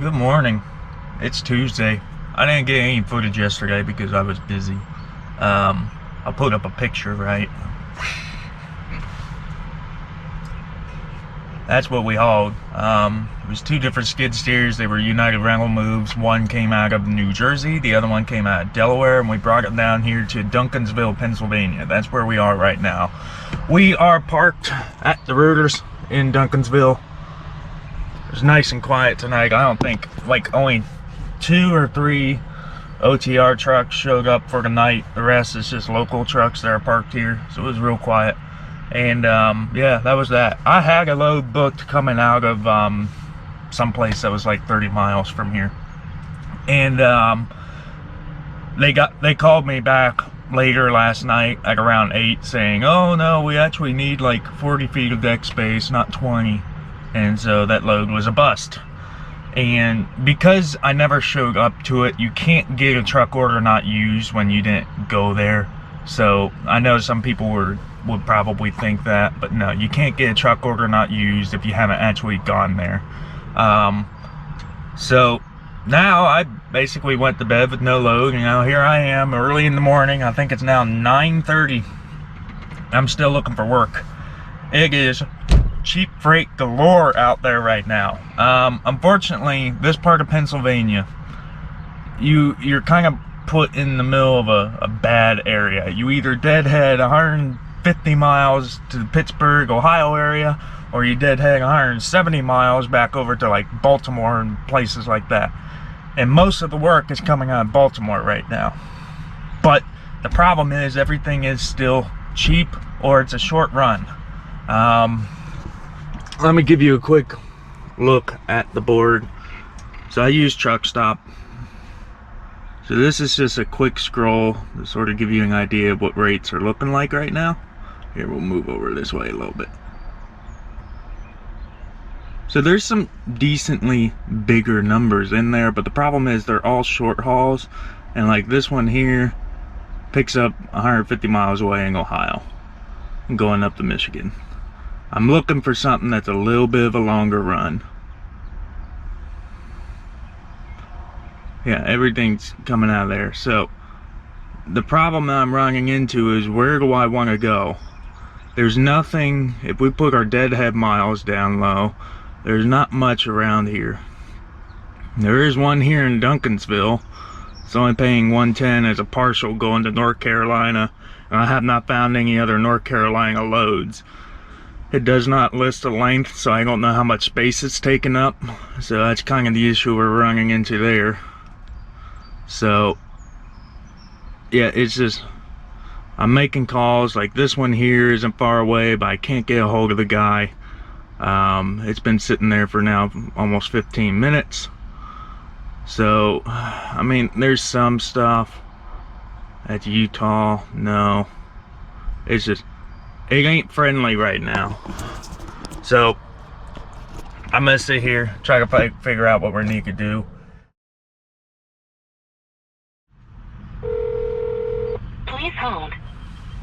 Good morning. It's Tuesday. I didn't get any footage yesterday because I was busy. I'll put up a picture, right? That's what we hauled. It was two different skid steers. They were United Rental moves. One came out of New Jersey, the other one came out of Delaware, and we brought it down here to Duncansville, Pennsylvania. That's where we are right now. We are parked at the Rooters in Duncansville. It's nice and quiet tonight. I don't think, like, only 2 or 3 OTR trucks showed up for the night. The rest is just local trucks that are parked here, so it was real quiet. And yeah, that was that. I had a load booked coming out of someplace that was like 30 miles from here, and they called me back later last night at around 8 saying, oh no, we actually need like 40 feet of deck space, not 20. And so that load was a bust. And because I never showed up to it, you can't get a truck order not used when you didn't go there. So I know some people would probably think that, but no, you can't get a truck order not used if you haven't actually gone there. So now I basically went to bed with no load. You know, here I am early in the morning. I think it's now 9:30. I'm still looking for work. It is cheap freight galore out there right now. Unfortunately, this part of Pennsylvania, you're kind of put in the middle of a bad area. You either deadhead 150 miles to the Pittsburgh, Ohio area, or you deadhead 170 miles back over to like Baltimore and places like that. And most of the work is coming out of Baltimore right now. But the problem is everything is still cheap, or it's a short run. Let me give you a quick look at the board. So I use Truck Stop. So this is just a quick scroll to sort of give you an idea of what rates are looking like right now. Here, we'll move over this way a little bit. So there's some decently bigger numbers in there, but the problem is they're all short hauls. And like this one here picks up 150 miles away in Ohio and going up to Michigan. I'm looking for something that's a little bit of a longer run. Yeah, everything's coming out of there. So the problem that I'm running into is, where do I want to go? There's nothing. If we put our deadhead miles down low, there's not much around here. There is one here in Duncansville. It's only paying $110 as a partial going to North Carolina, and I have not found any other North Carolina loads. It does not list the length, so I don't know how much space it's taken up. So that's kind of the issue we're running into there. So yeah, it's just, I'm making calls. Like this one here isn't far away, but I can't get a hold of the guy. It's been sitting there for now almost 15 minutes. So I mean, there's some stuff at Utah. No, it's just, it ain't friendly right now. So I'm gonna sit here, try to figure out what we need to do. Please hold.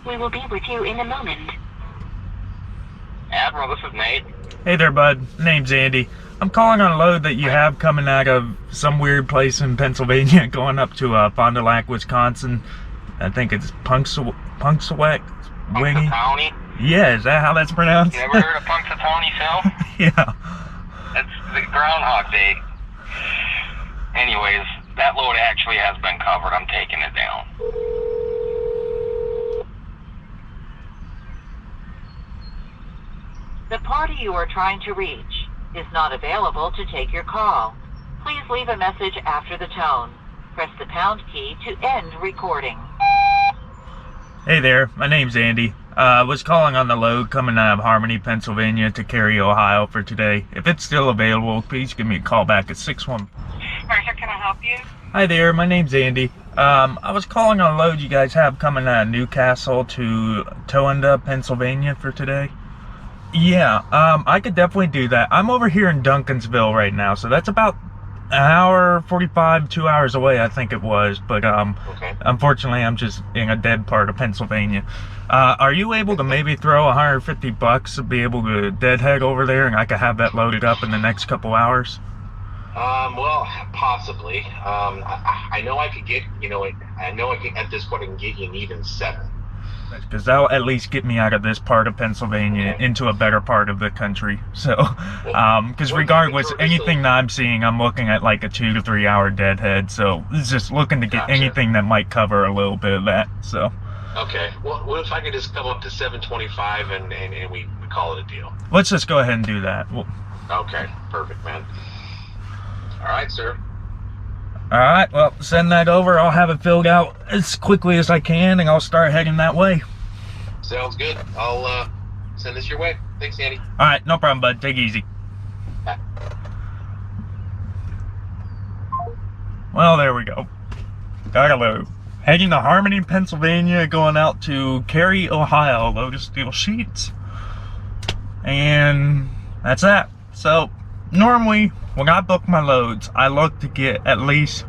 We will be with you in a moment. Admiral, this is Nate. Hey there, bud. Name's Andy. I'm calling on a load that you have coming out of some weird place in Pennsylvania going up to Fond du Lac, Wisconsin. I think it's Punxsutawney. Punxsutawney? Yeah, is that how that's pronounced? You ever heard of Punxsutawney, Phil? Yeah. It's the Groundhog Day. Anyways, that load actually has been covered. I'm taking it down. The party you are trying to reach is not available to take your call. Please leave a message after the tone. Press the pound key to end recording. Hey there, my name's Andy. I was calling on the load coming out of Harmony, Pennsylvania to Cary, Ohio for today. If it's still available, please give me a call back at 61. Martha, can I help you? Hi there, my name's Andy. I was calling on a load you guys have coming out of Newcastle to Towanda, Pennsylvania for today. Yeah, I could definitely do that. I'm over here in Duncansville right now, so that's about an hour 45, 2 hours away, I think it was. But Okay. unfortunately, I'm just in a dead part of Pennsylvania. Are you able to maybe throw $150 to be able to deadhead over there, and I could have that loaded up in the next couple hours? Well, possibly. I know I could get, I know I can, at this point, I can get you an even 7. Because that'll at least get me out of this part of Pennsylvania Okay. into a better part of the country. So, because Well, regardless, Victoria, anything that I'm seeing, I'm looking at like a 2 to 3 hour deadhead. So, it's just looking to get Gotcha. anything that might cover a little bit of that. So, Okay. Well, what if I could just come up to 725 and we call it a deal? let's just go ahead and do that. Okay. Perfect, man. All right, sir. Alright, well, send that over. I'll have it filled out as quickly as I can, and I'll start heading that way. Sounds good. I'll send this your way. Thanks, Andy. Alright, no problem, bud. Take it easy. Bye. Well, there we go. Gotta load. Heading to Harmony, Pennsylvania, going out to Cary, Ohio, load of steel sheets. And that's that. So, normally, when I book my loads, I look to get at least,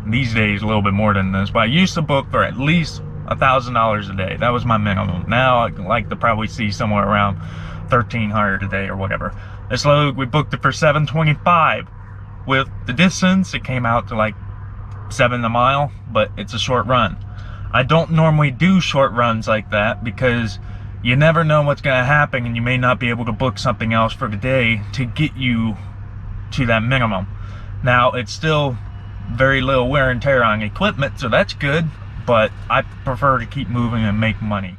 these days, a little bit more than this, but I used to book for at least $1,000 a day. That was my minimum. Now, I like to probably see somewhere around $1,300 a day or whatever. This load, we booked it for $725. With the distance, it came out to like 7 a mile, but it's a short run. I don't normally do short runs like that because you never know what's going to happen, and you may not be able to book something else for the day to get you to that minimum. Now, it's still very little wear and tear on equipment, so that's good, but I prefer to keep moving and make money.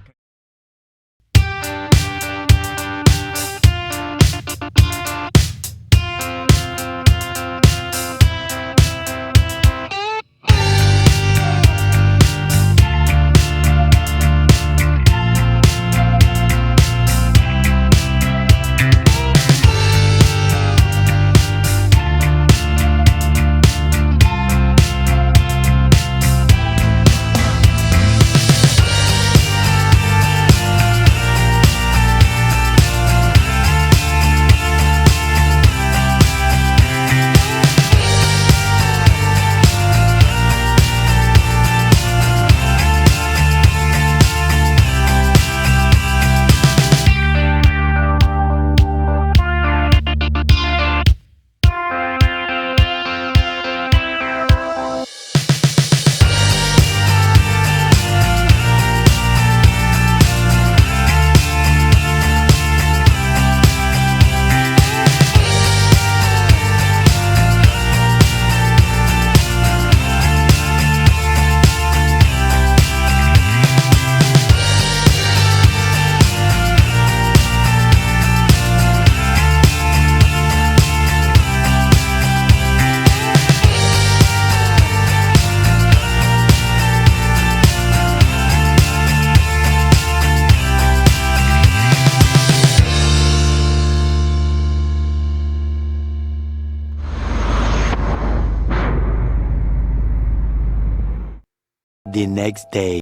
The next day.